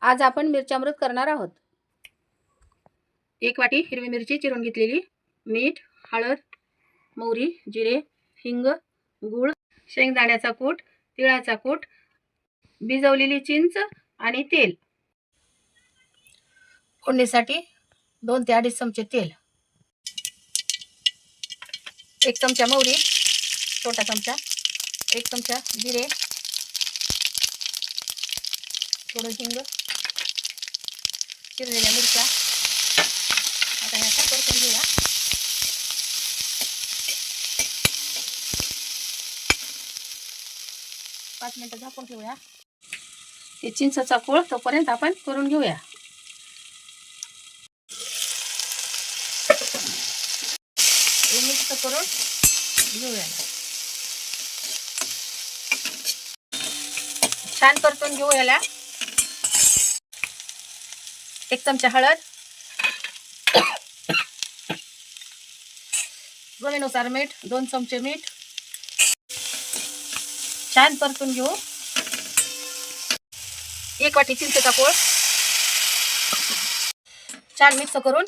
आज आपण मिरची अमृत करणार आहोत। 1 वाटी हिरवी मिरची चिरून घेतलेली, मीठ, हळद, मोहरी, जिरे, हिंग, गूळ, शेंगदाण्याचा कूट, तिळाचा कूट, भिजवलेली चिंच आणि तेल। फोडणीसाठी 2 ते 2.5 चमचे तेल, 1 चमचा मोहरी, छोटा चमचा, 1 चमचा जिरे, थोडं हिंग, चिरलेल्या मिरच्या। आता याचा परतून घेऊया। पाच मिनिटं झाकून ठेवूया। हे चिंचचा कोळ तोपर्यंत आपण करून घेऊया। हे मिक्स करून घेऊया। छान परतून घेऊ याला। 1 चमचा हळद, चवीनुसार मीठ, 2 चमचे मीठ। छान परतून घेऊ। 1 वाटी चिंचेचा कोळ छान मिक्स करून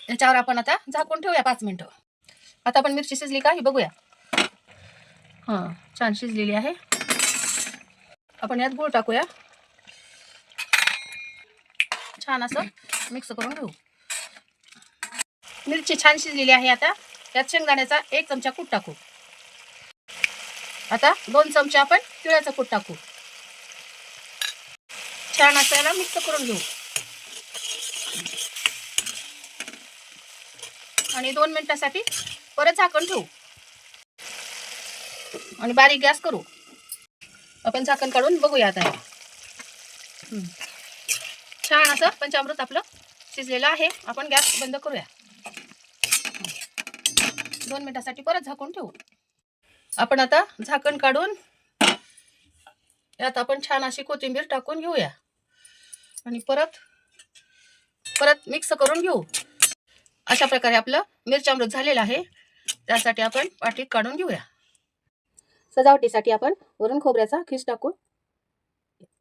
याच्यावर आपण आता झाकून ठेवूया 5 मिनिटं। आता आपण मिरची शिजली का हे बघूया। छान शिजलेली आहे। आपण यात गूळ टाकूया। छान असं मिक्स करून घेऊ। मिरची छान शिजलेली आहे। आता यात शेंगदाण्याचा 1 चमचा कूट टाकू। आता 2 चमचे आपण तिळाचं कूट टाकू। छान असं याला मिक्स करून घेऊ आणि 2 मिनिटांसाठी परत झाकण ठेवू आणि बारीक गॅस करू। आपण झाकण काढून बघूया आता। छान असं पंचामृत आपलं शिजलेलं आहे। आपण गॅस बंद करूया। 2 मिनिटांसाठी परत झाकून ठेवू। आपण आता झाकण काढून यात आपण छान अशी कोथिंबीर टाकून घेऊया आणि परत मिक्स करून घेऊ। अशा प्रकारे आपलं मिरची अमृत झालेलं आहे। त्यासाठी आपण वाटीत काढून घेऊया। सजावटीसाठी आपण वरून खोबऱ्याचा खीस टाकू।